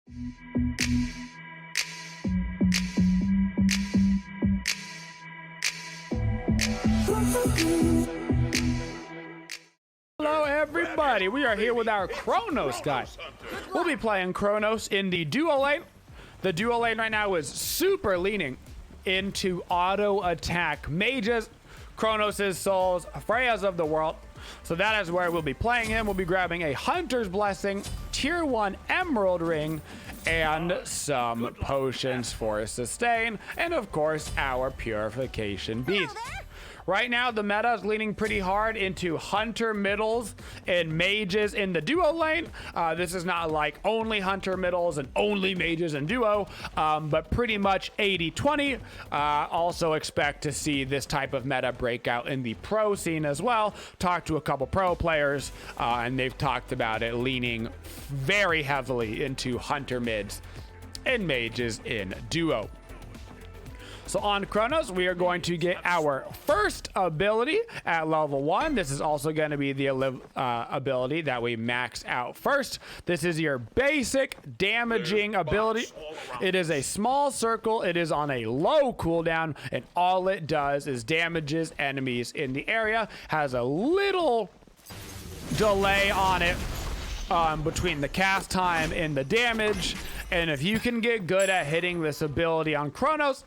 Hello everybody, we are here with our Chronos guy. We'll be playing Chronos in the duo lane. The duo lane right now is super leaning into auto attack mages, Chronos' souls, Freya's of the world. So that is where we'll be playing him. We'll be grabbing a Hunter's Blessing, tier 1 Emerald Ring, and some potions for sustain, and of course our Purification Beast. Right now, the meta is leaning pretty hard into Hunter middles and mages in the duo lane. This is not like only Hunter middles and only mages in duo, but pretty much 80-20. Also expect to see this type of meta break out in the pro scene as well. Talked to a couple pro players, and they've talked about it leaning very heavily into Hunter mids and mages in duo. So on Chronos, we are going to get our first ability at level 1. This is also going to be the ability that we max out first. This is your basic damaging ability. It is a small circle. It is on a low cooldown, and all it does is damages enemies in the area. Has a little delay on it between the cast time and the damage. And if you can get good at hitting this ability on Chronos,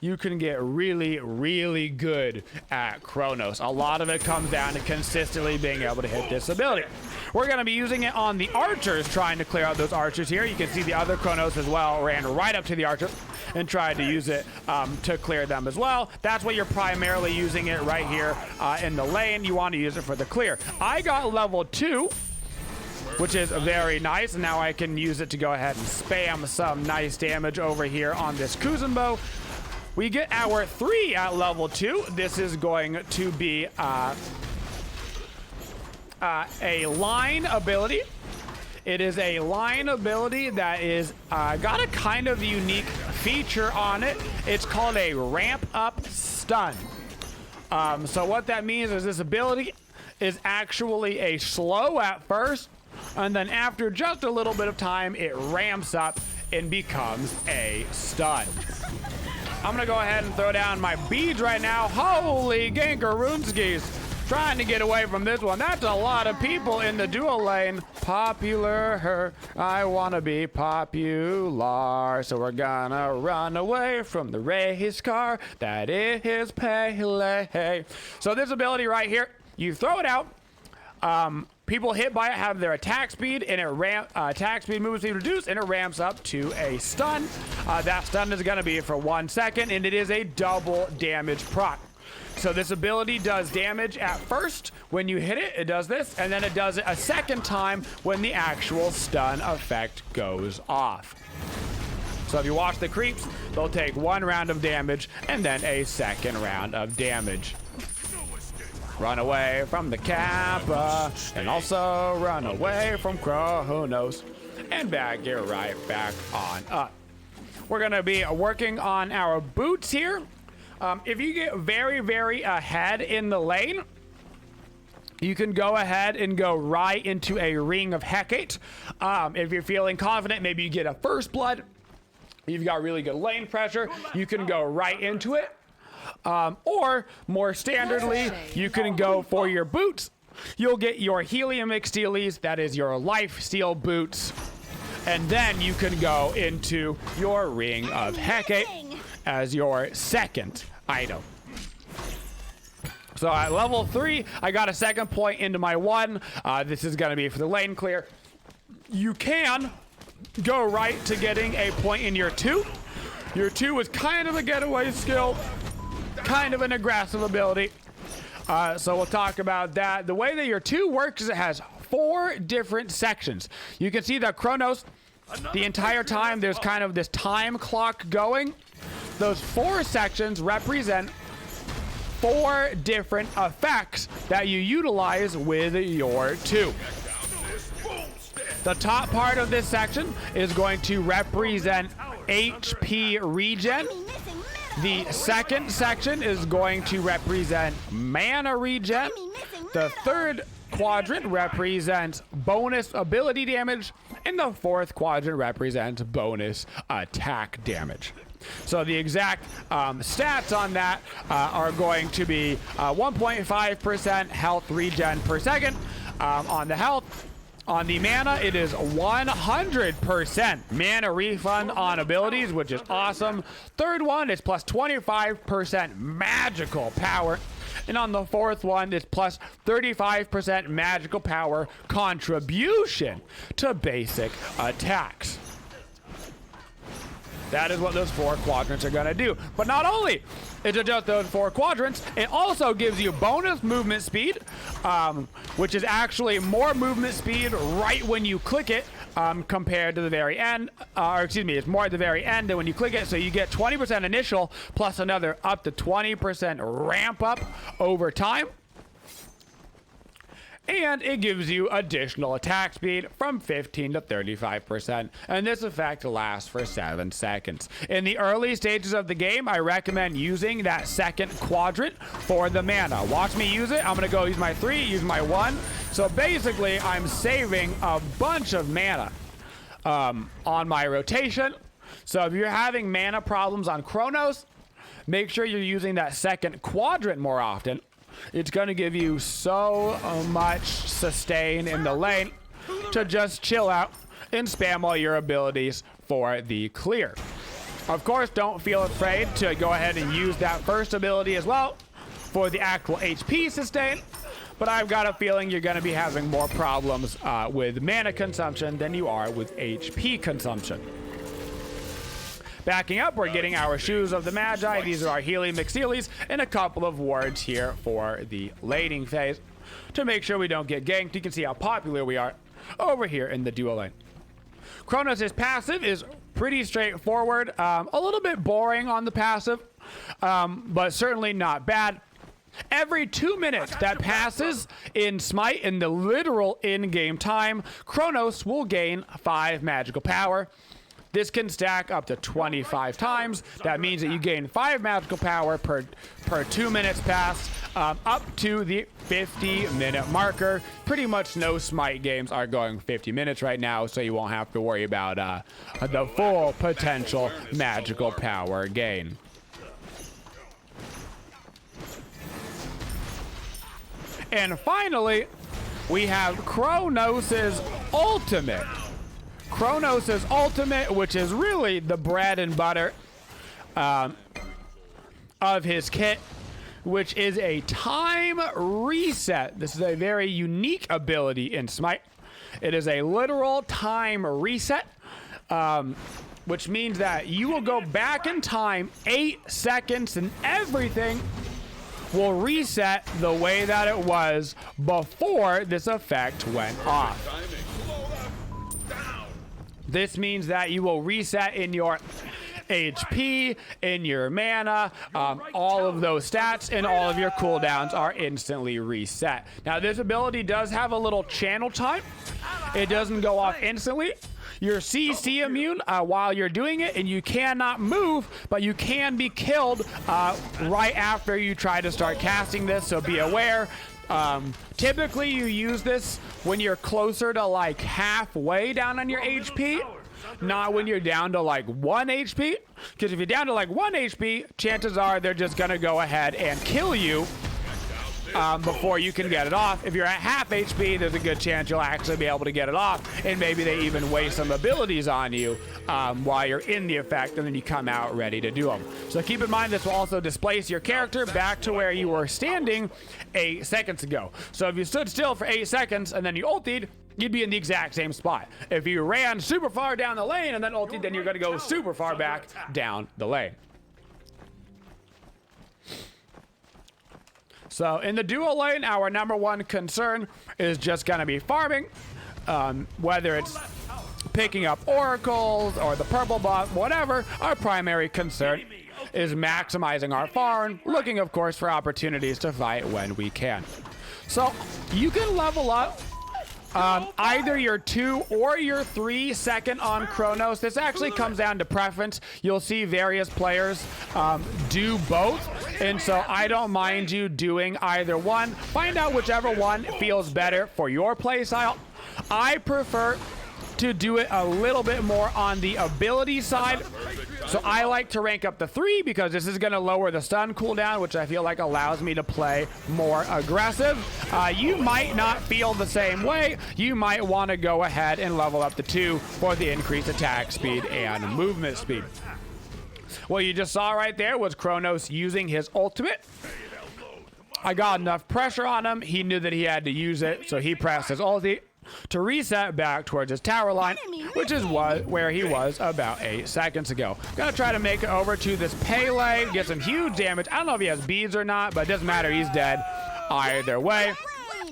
you can get really, really good at Chronos. A lot of it comes down to consistently being able to hit this ability. We're going to be using it on the archers, trying to clear out those archers here. You can see the other Chronos as well ran right up to the archers and tried to use it to clear them as well. That's what you're primarily using it right here in the lane. You want to use it for the clear. I got level 2, which is very nice. And now I can use it to go ahead and spam some nice damage over here on this Kuzenbo. We get our 3 at level 2. This is going to be a line ability. It is a line ability that is got a kind of unique feature on it. It's called a ramp up stun. So what that means is this ability is actually a slow at first, and then after just a little bit of time, it ramps up and becomes a stun. I'm gonna go ahead and throw down my beads right now. Holy gankarunskis. Trying to get away from this one. That's a lot of people in the duo lane. Popular, I wanna be popular. So we're gonna run away from the race car. That is Pele. So this ability right here, you throw it out. People hit by it have their attack speed, and it attack speed, movement speed reduced, and it ramps up to a stun. That stun is going to be for 1 second, and it is a double damage proc. So this ability does damage at first. When you hit it, it does this, and then it does it a second time when the actual stun effect goes off. So if you watch the creeps, they'll take 1 round of damage and then a second round of damage. Run away from the Kappa, and also run away from Chronos, and back it right back on up. We're gonna be working on our boots here. If you get very, very ahead in the lane, you can go ahead and go right into a Ring of Hecate. If you're feeling confident, maybe you get a First Blood. You've got really good lane pressure, you can go right into it. Or more standardly, you can go for your boots. You'll get your Helium Exteles, that is your life steal boots, and then you can go into your Ring of Hecate as your second item. So at level 3, I got a second point into my 1. This is going to be for the lane clear. You can go right to getting a point in your 2. Your 2 is kind of a getaway skill, kind of an aggressive ability. So we'll talk about that. The way that your 2 works is it has 4 different sections. You can see that Chronos, the entire time there's kind of this time clock going. Those 4 sections represent 4 different effects that you utilize with your 2. The top part of this section is going to represent HP regen. The second section is going to represent mana regen. The third quadrant represents bonus ability damage, and the fourth quadrant represents bonus attack damage. So the exact stats on that are going to be 1.5% health regen per second on the health. On the mana, it is 100% mana refund on abilities, which is awesome. Third one is plus 25% magical power. And on the fourth one, it's plus 35% magical power contribution to basic attacks. That is what those 4 quadrants are going to do. But not only is it just those 4 quadrants, it also gives you bonus movement speed, which is actually more movement speed right when you click it compared to the very end. Or excuse me, it's more at the very end than when you click it. So you get 20% initial plus another up to 20% ramp up over time. And it gives you additional attack speed from 15 to 35%, and this effect lasts for 7 seconds. In the early stages of the game, I recommend using that second quadrant for the mana. Watch me use it. I'm gonna go use my 3, use my 1. So basically, I'm saving a bunch of mana on my rotation. So if you're having mana problems on Chronos, make sure you're using that second quadrant more often. It's going to give you so much sustain in the lane to just chill out and spam all your abilities for the clear. Of course, don't feel afraid to go ahead and use that first ability as well for the actual HP sustain, but I've got a feeling you're going to be having more problems with mana consumption than you are with HP consumption. Backing up, we're getting our Shoes of the Magi. These are our Healy McSeelies, and a couple of wards here for the laning phase to make sure we don't get ganked. You can see how popular we are over here in the duo lane. Chronos' passive is pretty straightforward, a little bit boring on the passive, but certainly not bad. Every 2 minutes that passes in Smite, in the literal in-game time, Chronos will gain 5 magical power. This can stack up to 25 times. That means that you gain 5 magical power per 2 minutes passed, up to the 50-minute marker. Pretty much no Smite games are going 50 minutes right now, so you won't have to worry about the full potential magical power gain. And finally, we have Chronos' ultimate. Chronos' ultimate, which is really the bread and butter of his kit, which is a time reset. This is a very unique ability in Smite. It is a literal time reset, which means that you will go back in time 8 seconds and everything will reset the way that it was before this effect went off. This means that you will reset in your HP, in your mana, all of those stats, and all of your cooldowns are instantly reset. Now, this ability does have a little channel time. It doesn't go off instantly. You're CC immune while you're doing it, and you cannot move, but you can be killed right after you try to start casting this, so be aware. Typically you use this when you're closer to like halfway down on your HP, not when you're down to like 1 HP, because if you're down to like 1 HP, chances are they're just gonna go ahead and kill you before you can get it off. If you're at half HP, there's a good chance you'll actually be able to get it off, and maybe they even waste some abilities on you while you're in the effect, and then you come out ready to do them. So keep in mind, this will also displace your character back to where you were standing 8 seconds ago. So if you stood still for 8 seconds and then you ultied, you'd be in the exact same spot. If you ran super far down the lane and then ultied, then you're going to go super far back down the lane. So in the duo lane, our #1 concern is just going to be farming, whether it's picking up oracles or the purple buff, whatever. Our primary concern is maximizing our farm, looking, of course, for opportunities to fight when we can. So you can level up either your 2 or your 3 second on Chronos. This actually comes down to preference. You'll see various players do both, and so I don't mind you doing either one. Find out whichever one feels better for your playstyle. I prefer to do it a little bit more on the ability side. So I like to rank up the 3 because this is going to lower the stun cooldown, which I feel like allows me to play more aggressive. You might not feel the same way. You might want to go ahead and level up the 2 for the increased attack speed and movement speed. What you just saw right there was Chronos using his ultimate. I got enough pressure on him. He knew that he had to use it, so he pressed his ulti to reset back towards his tower line, which is where he was about 8 seconds ago. Gonna try to make it over to this Pele, get some huge damage. I don't know if he has beads or not, but it doesn't matter, he's dead. Either way,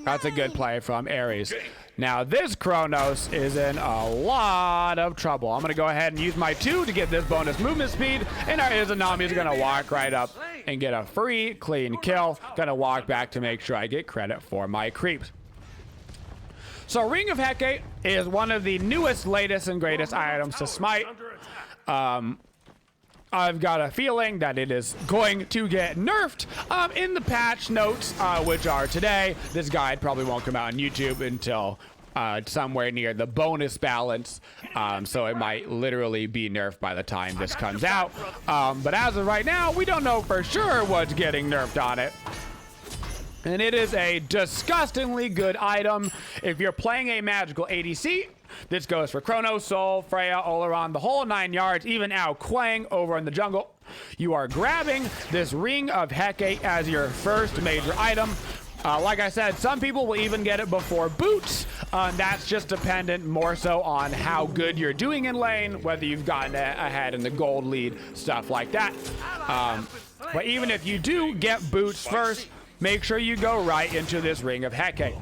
that's a good play from Ares. Now this Chronos is in a lot of trouble. I'm gonna go ahead and use my 2 to get this bonus movement speed, and our Izanami is gonna walk right up and get a free, clean kill. Gonna walk back to make sure I get credit for my creeps. So Ring of Hecate is one of the newest, latest, and greatest items to Smite. I've got a feeling that it is going to get nerfed in the patch notes, which are today. This guide probably won't come out on YouTube until somewhere near the bonus balance, so it might literally be nerfed by the time this comes out. But as of right now, we don't know for sure what's getting nerfed on it. And it is a disgustingly good item. If you're playing a magical ADC, this goes for Chronos, Sol, Freya, Oleron, the whole 9 yards, even Ao Kuang over in the jungle. You are grabbing this Ring of Hecate as your first major item. Like I said, some people will even get it before boots. That's just dependent more so on how good you're doing in lane, whether you've gotten ahead in the gold lead, stuff like that. But even if you do get boots first, make sure you go right into this Ring of Hecate.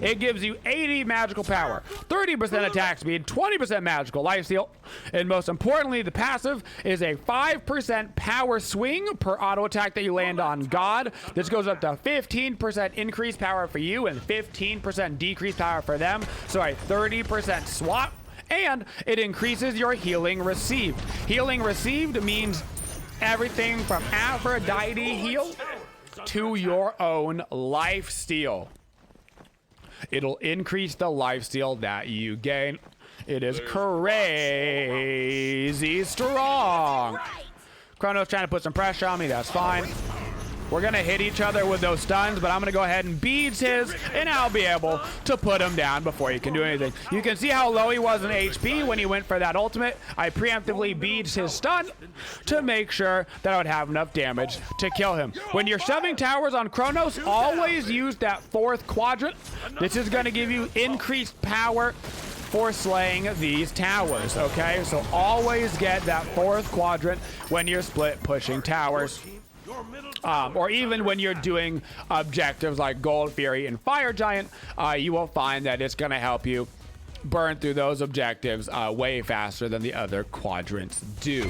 It gives you 80 magical power, 30% attack speed, 20% magical lifesteal, and most importantly, the passive is a 5% power swing per auto attack that you land on God. This goes up to 15% increased power for you and 15% decreased power for them, so a 30% swap, and it increases your healing received. Healing received means everything from Aphrodite heal to your own lifesteal. It'll increase the lifesteal that you gain. It is crazy strong. Chronos trying to put some pressure on me. That's fine. We're going to hit each other with those stuns, but I'm going to go ahead and beads his, and I'll be able to put him down before he can do anything. You can see how low he was in HP when he went for that ultimate. I preemptively beads his stun to make sure that I would have enough damage to kill him. When you're shoving towers on Chronos, always use that 4th quadrant. This is going to give you increased power for slaying these towers, okay? So always get that 4th quadrant when you're split pushing towers. Or even when you're doing objectives like Gold Fury and Fire Giant, you will find that it's going to help you burn through those objectives way faster than the other quadrants do.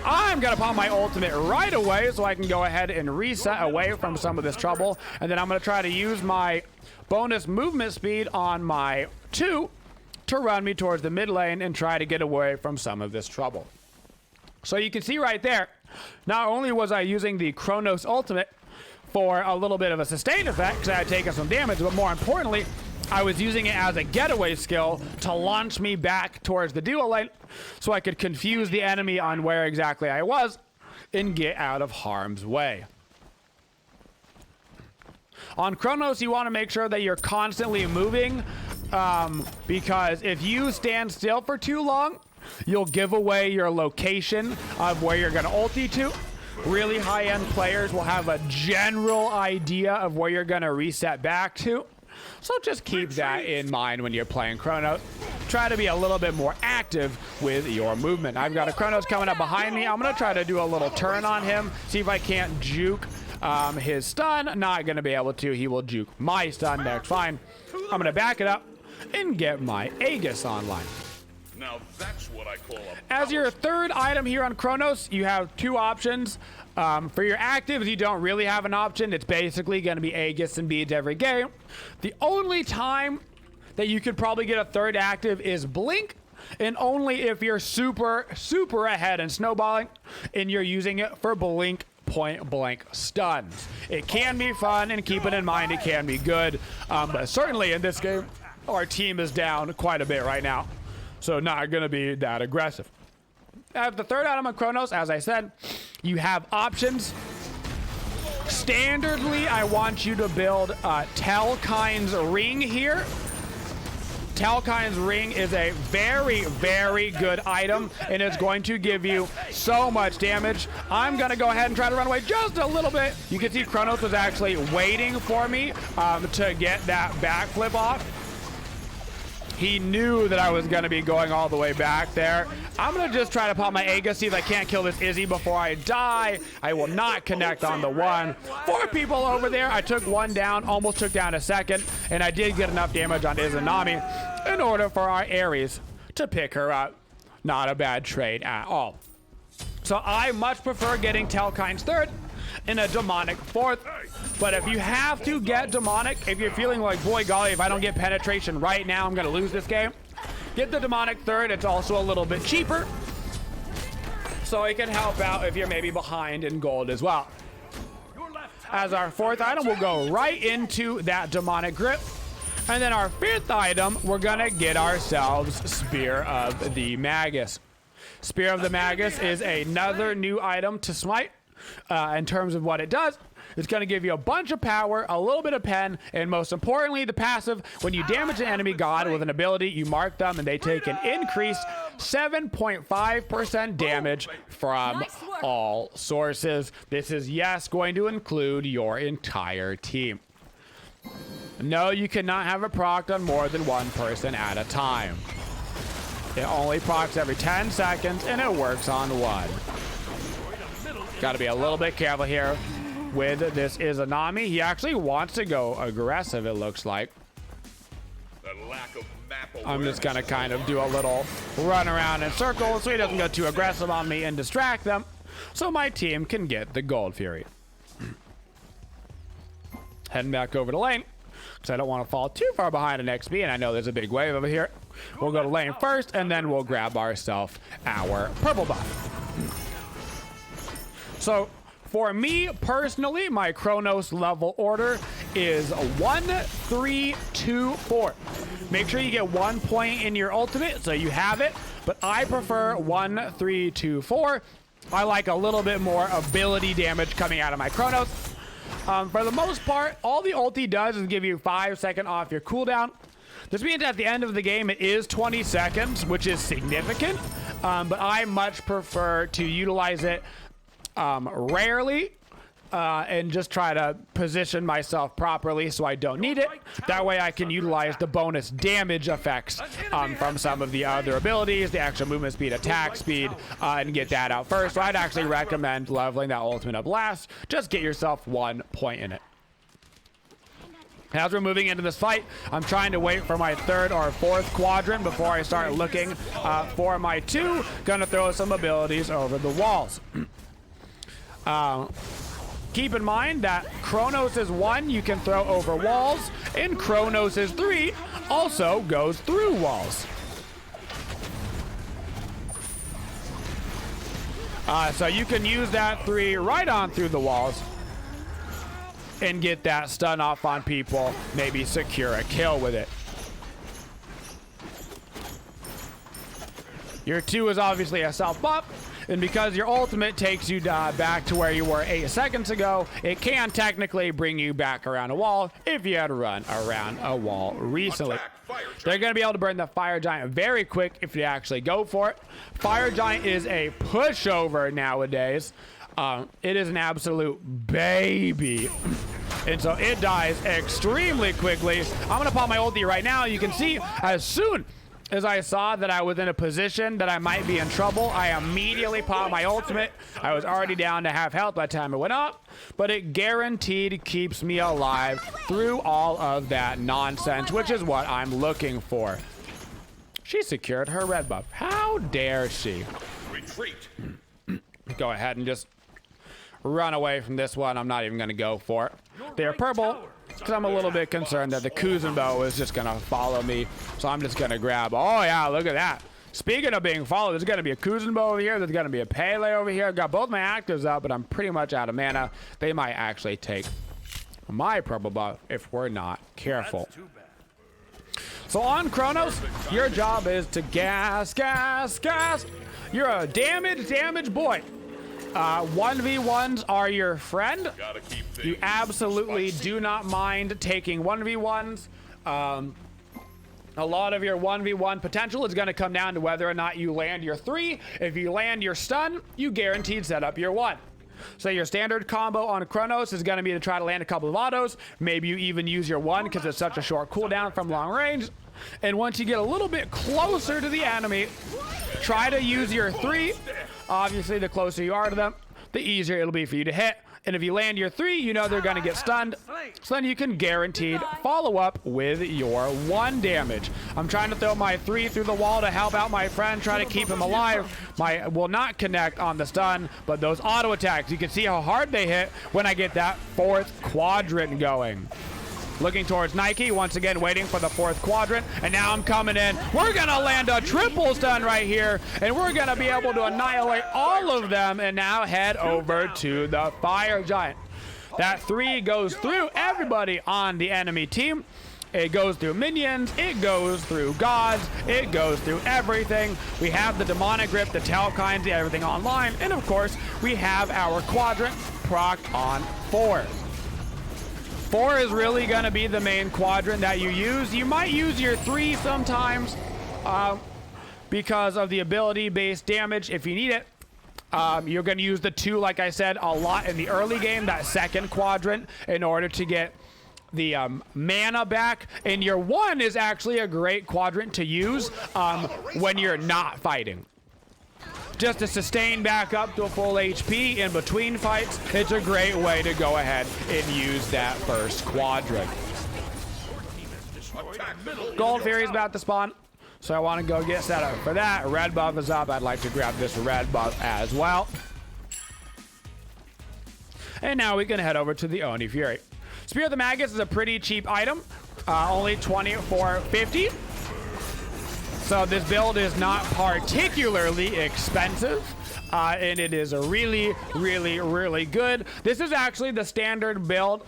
I'm going to pop my ultimate right away so I can go ahead and reset away from some of this trouble. And then I'm going to try to use my bonus movement speed on my 2 to run me towards the mid lane and try to get away from some of this trouble. So you can see right there, not only was I using the Chronos ultimate for a little bit of a sustained effect because I had taken some damage, but more importantly, I was using it as a getaway skill to launch me back towards the duo lane so I could confuse the enemy on where exactly I was and get out of harm's way. On Chronos, you want to make sure that you're constantly moving because if you stand still for too long, you'll give away your location of where you're going to ulti to. Really high-end players will have a general idea of where you're going to reset back to. So just keep that in mind when you're playing Chronos. Try to be a little bit more active with your movement. I've got a Chronos coming up behind me. I'm going to try to do a little turn on him, see if I can't juke his stun. Not going to be able to. He will juke my stun next. Fine. I'm going to back it up and get my Aegis online. Now that's what I call a As your 3rd item here on Chronos, you have 2 options. For your actives, you don't really have an option. It's basically going to be Aegis and beads every game. The only time that you could probably get a third active is Blink, and only if you're super ahead in snowballing and you're using it for Blink point blank stuns. It can be fun, and keep it in mind, it can be good, but certainly in this game our team is down quite a bit right now, so not gonna be that aggressive. As the third item on Chronos, as I said, you have options. Standardly, I want you to build Telkine's Ring here. Telkine's Ring is a very good item, and it's going to give you so much damage. I'm going to go ahead and try to run away just a little bit. You can see Chronos was actually waiting for me to get that backflip off. He knew that I was going to be going all the way back there. I'm going to just try to pop my Aegis, see if I can't kill this Izzy before I die. I will not connect on the one. 4 people over there. I took one down, almost took down a second, and I did get enough damage on Izanami in order for our Ares to pick her up. Not a bad trade at all. So I much prefer getting Telkine's third and a demonic fourth. But if you have to get demonic, if you're feeling like, boy golly, if I don't get penetration right now, I'm gonna lose this game, get the demonic third. It's also a little bit cheaper, so it can help out if you're maybe behind in gold as well. As our fourth item, we'll go right into that demonic grip. And then our fifth item, we're gonna get ourselves Spear of the Magus. Spear of the Magus is another new item to Smite. In terms of what it does, it's going to give you a bunch of power, a little bit of pen, and most importantly, the passive. When you damage an enemy god with an ability, you mark them and they take an increased 7.5% damage from all sources. This is, yes, going to include your entire team. No, you cannot have it procced on more than one person at a time. It only procs every 10 seconds, and it works on one. Got to be a little bit careful here with this Izanami. He actually wants to go aggressive, it looks like. I'm just going to kind of do a little run around in circles so he doesn't go too aggressive on me and distract them, so my team can get the Gold Fury. Heading back over to lane, because I don't want to fall too far behind an XP, and I know there's a big wave over here. We'll go to lane first, and then we'll grab ourselves our purple buff. So, for me personally, my Chronos level order is 1, 3, 2, 4. Make sure you get 1 point in your ultimate, so you have it. But I prefer 1, 3, 2, 4. I like a little bit more ability damage coming out of my Chronos. For the most part, all the ulti does is give you 5 seconds off your cooldown. This means at the end of the game, it is 20 seconds, which is significant. But I much prefer to utilize it rarely and just try to position myself properly so I don't need it. That way I can utilize the bonus damage effects from some of the other abilities, the extra movement speed, attack speed, and get that out first. So I'd actually recommend leveling that ultimate up last. Just get yourself 1 point in it. As we're moving into this fight, I'm trying to wait for my third or fourth quadrant before I start looking for my 2. Gonna throw some abilities over the walls. Keep in mind that Chronos is 1 you can throw over walls, and Chronos is 3 also goes through walls. So you can use that 3 right on through the walls and get that stun off on people, maybe secure a kill with it. Your 2 is obviously a self buff, and because your ultimate takes you back to where you were 8 seconds ago, it can technically bring you back around a wall if you had run around a wall recently. They're going to be able to burn the Fire Giant very quick if you actually go for it. Fire Giant is a pushover nowadays. It is an absolute baby. And so it dies extremely quickly. I'm going to pop my ulti right now. You can see as soon as I saw that I was in a position that I might be in trouble, I immediately popped my ultimate. I was already down to half health by the time it went up, but it guaranteed keeps me alive through all of that nonsense, which is what I'm looking for. She secured her red buff. How dare she? Retreat. Go ahead and just run away from this one. I'm not even going to go for it. They're purple. because I'm a little bit concerned that the Kuzenbo is just going to follow me. So I'm just going to grab, oh yeah, look at that. Speaking of being followed, there's going to be a Kuzenbo over here. There's going to be a Pele over here. I've got both my actives up, but I'm pretty much out of mana. They might actually take my purple buff if we're not careful. So on Chronos, your job is to gas. You're a damage boy. 1v1s are your friend. You absolutely do not mind taking 1v1s. A lot of your 1v1 potential is going to come down to whether or not you land your 3. If you land your stun, you guaranteed set up your 1. So your standard combo on Chronos is going to be to try to land a couple of autos. Maybe you even use your 1 because it's such a short cooldown from long range. And once you get a little bit closer to the enemy, try to use your 3. Obviously, the closer you are to them, the easier it'll be for you to hit. And if you land your 3, you know they're going to get stunned. So then you can guaranteed follow up with your 1 damage. I'm trying to throw my 3 through the wall to help out my friend, try to keep him alive. My will not connect on the stun, but those auto attacks, you can see how hard they hit when I get that 4th quadrant going. Looking towards Nike, once again waiting for the 4th quadrant, and now I'm coming in. We're gonna land a triple stun right here, and we're gonna be able to annihilate all of them, and now head over to the Fire Giant. That 3 goes through everybody on the enemy team. It goes through minions, it goes through gods, it goes through everything. We have the demonic grip, the Telkinds, everything online, and of course, we have our quadrant procced on 4. 4 is really going to be the main quadrant that you use. You might use your 3 sometimes because of the ability-based damage if you need it. You're going to use the 2, like I said, a lot in the early game, that 2nd quadrant, in order to get the mana back. And your 1 is actually a great quadrant to use when you're not fighting. Just to sustain back up to a full HP in between fights, it's a great way to go ahead and use that 1st quadrant. Gold Fury's about to spawn, so I want to go get set up for that. Red buff is up. I'd like to grab this red buff as well. And now we can head over to the Oni Fury. Spear of the Magus is a pretty cheap item, only $24.50. So this build is not particularly expensive, and it is really good. This is actually the standard build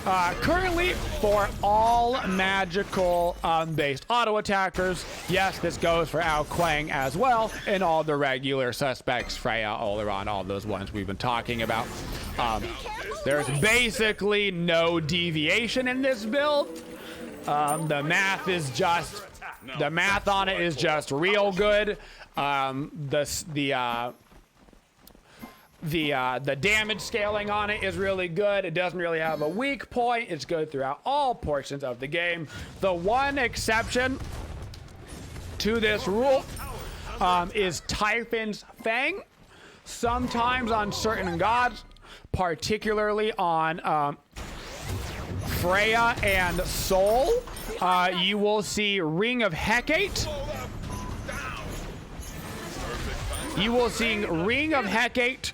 currently for all magical based auto attackers. Yes, this goes for Ao Kuang as well, and all the regular suspects, Freya, Oleron, all those ones we've been talking about. There's basically no deviation in this build. The math is just... The math on it is just real good. The damage scaling on it is really good. It doesn't really have a weak point. It's good throughout all portions of the game. The one exception to this rule is Typhon's Fang. Sometimes on certain gods, particularly on Freya and Soul, you will see Ring of Hecate. You will see Ring of Hecate,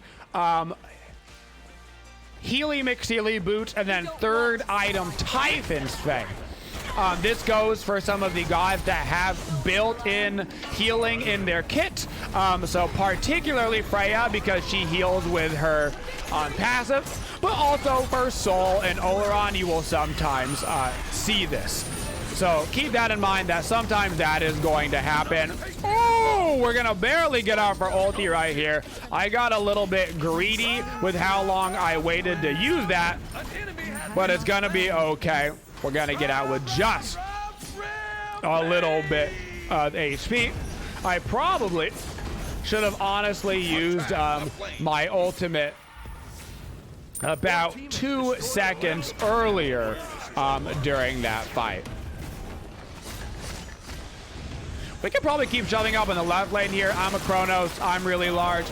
Healy McSeely boots, and then 3rd item, Typhon's Fang. This goes for some of the gods that have built-in healing in their kit. So particularly Freya, because she heals with her on passive, but also for Soul and Oleron, you will sometimes see this. So keep that in mind, that sometimes that is going to happen. Oh, we're gonna barely get out for ulti right here. I got a little bit greedy with how long I waited to use that, but it's gonna be okay. We're gonna get out with just a little bit of HP. I probably should have honestly used my ultimate about 2 seconds earlier during that fight. We can probably keep shoving up in the left lane here. I'm a Chronos. I'm really large.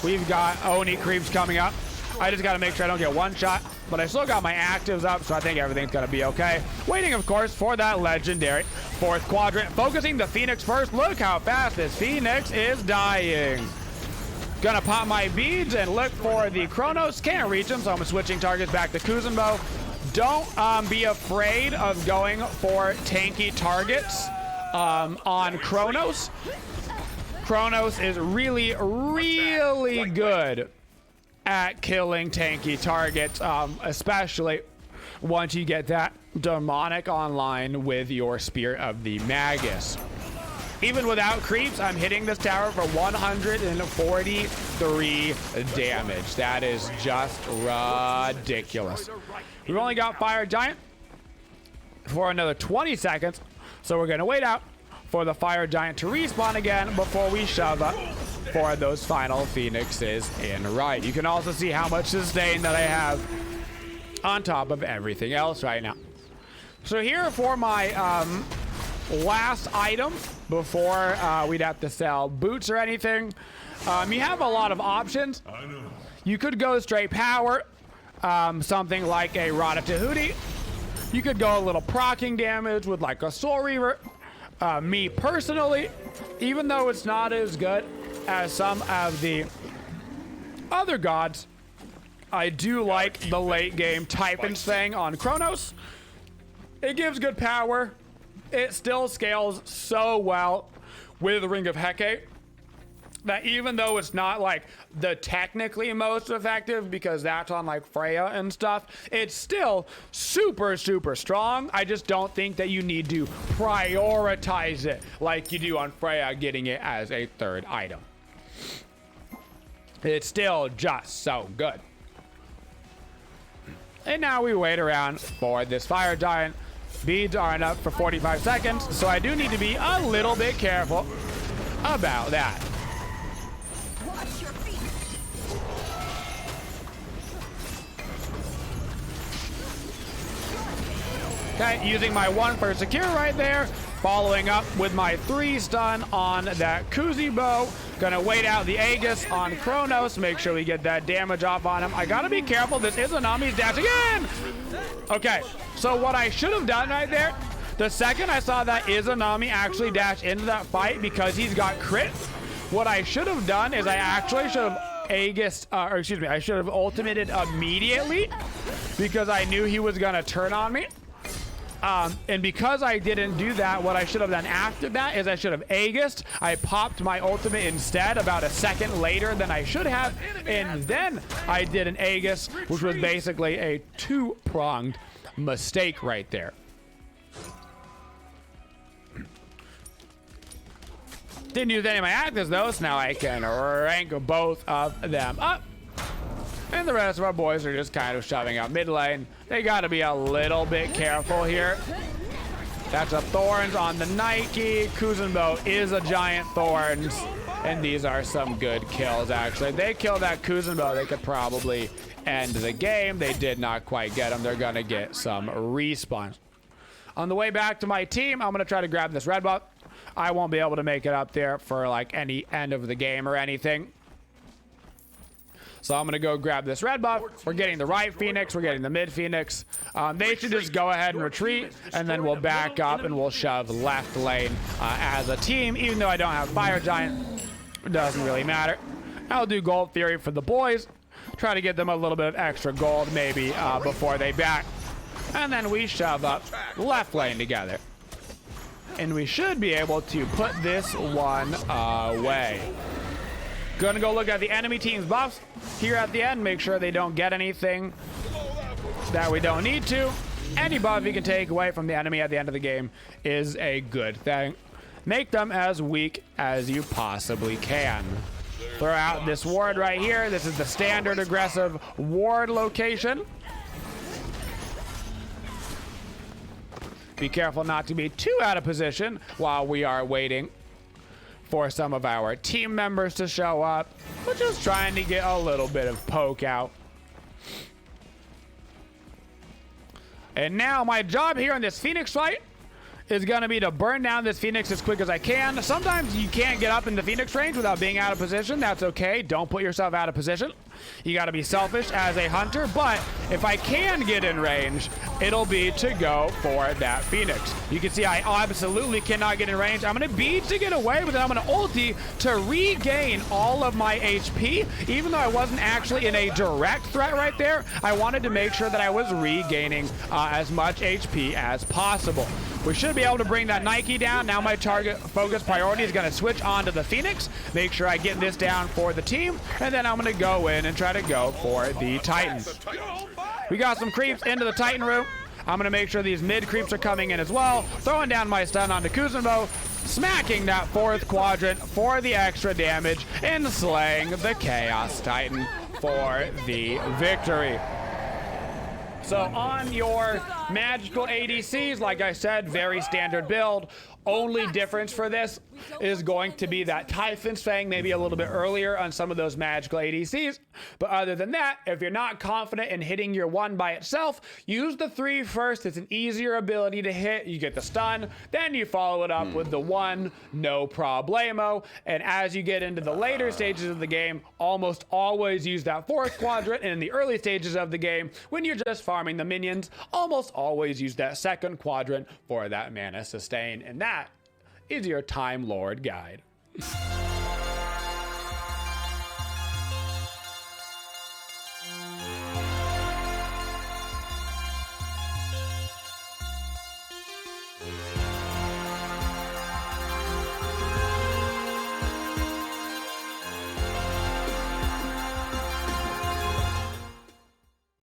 We've got Oni creeps coming up. I just got to make sure I don't get one shot, but I still got my actives up, so I think everything's going to be okay. Waiting, of course, for that legendary 4th quadrant. Focusing the Phoenix first. Look how fast this Phoenix is dying. Gonna pop my beads and look for the Chronos. Can't reach him, so I'm switching targets back to Kuzenbo. don't be afraid of going for tanky targets on Chronos. Chronos is really, really good at killing tanky targets, especially once you get that demonic online with your Spirit of the Magus. Even without creeps, I'm hitting this tower for 143 damage. That is just ridiculous. We've only got Fire Giant for another 20 seconds, so we're going to wait out for the Fire Giant to respawn again before we shove up for those final Phoenixes in right. You can also see how much sustain that I have on top of everything else right now. So here for my last item before we'd have to sell boots or anything. You have a lot of options. You could go straight power, something like a Ratatouille. You could go a little proccing damage with like a Soul Reaver. Me personally, even though it's not as good as some of the other gods, I do like the late game Typhon's thing on Chronos. It gives good power. It still scales so well with the Ring of Hecate that even though it's not like the technically most effective, because that's on like Freya and stuff, it's still super, super strong. I just don't think that you need to prioritize it like you do on Freya, getting it as a third item. It's still just so good. And now we wait around for this Fire Giant. Beads aren't up for 45 seconds, so I do need to be a little bit careful about that. Okay, using my 1 for secure right there, following up with my 3 stun on that Kuzi bow. Gonna wait out the Aegis on Chronos, make sure we get that damage off on him. I gotta be careful, this Izanami's dashing in! Okay, so what I should have done right there, the second I saw that Izanami actually dash into that fight because he's got crit, what I should have done is I actually should have Aegis, I should have ultimated immediately because I knew he was gonna turn on me. And because I didn't do that, what I should have done after that is I should have Aegis'd. I popped my ultimate instead about a second later than I should have. And then I did an Aegis, which was basically a 2-pronged mistake right there. Didn't use any of my actives though, so now I can rank both of them up. And the rest of our boys are just kind of shoving up mid lane. They got to be a little bit careful here. That's a Thorns on the Nike. Kuzenbo is a giant Thorns. And these are some good kills, actually. They killed that Kuzenbo, they could probably end the game. They did not quite get him. They're going to get some respawns. On the way back to my team, I'm going to try to grab this red buff. I won't be able to make it up there for like any end of the game or anything. So I'm going to go grab this red buff. We're getting the right Phoenix. We're getting the mid Phoenix. They should just go ahead and retreat, and then we'll back up and we'll shove left lane as a team. Even though I don't have Fire Giant, it doesn't really matter. I'll do Gold Theory for the boys. Try to get them a little bit of extra gold maybe before they back. And then we shove up left lane together. And we should be able to put this one away. Gonna go look at the enemy team's buffs here at the end, make sure they don't get anything that we don't need to. Any buff you can take away from the enemy at the end of the game is a good thing. Make them as weak as you possibly can. Throw out this ward right here. This is the standard aggressive ward location. Be careful not to be too out of position while we are waiting for some of our team members to show up. We're just trying to get a little bit of poke out. And now my job here in this Phoenix fight is going to be to burn down this Phoenix as quick as I can. Sometimes you can't get up into Phoenix range without being out of position. That's okay. Don't put yourself out of position. You got to be selfish as a hunter, but if I can get in range, it'll be to go for that Phoenix. You can see I absolutely cannot get in range. I'm going to beat to get away, but then I'm going to ulti to regain all of my HP. Even though I wasn't actually in a direct threat right there, I wanted to make sure that I was regaining as much HP as possible. We should be able to bring that Nike down. Now my target focus priority is going to switch on to the Phoenix. Make sure I get this down for the team, and then I'm going to go in and try to go for the Titans. We got some creeps into the Titan room. I'm going to make sure these mid creeps are coming in as well. Throwing down my stun onto Kuzenbo, smacking that 4th quadrant for the extra damage, and slaying the Chaos Titan for the victory. So on your magical ADCs, like I said, very standard build. Only difference for this is going to be that Typhon's Fang maybe a little bit earlier on some of those magical ADCs. But other than that, if you're not confident in hitting your 1 by itself, use the 3 first. It's an easier ability to hit. You get the stun, then you follow it up with the 1, no problemo. And as you get into the later stages of the game, almost always use that 4th quadrant. And in the early stages of the game, when you're just farming the minions, almost always use that 2nd quadrant for that mana sustain. And that is your Time Lord guide.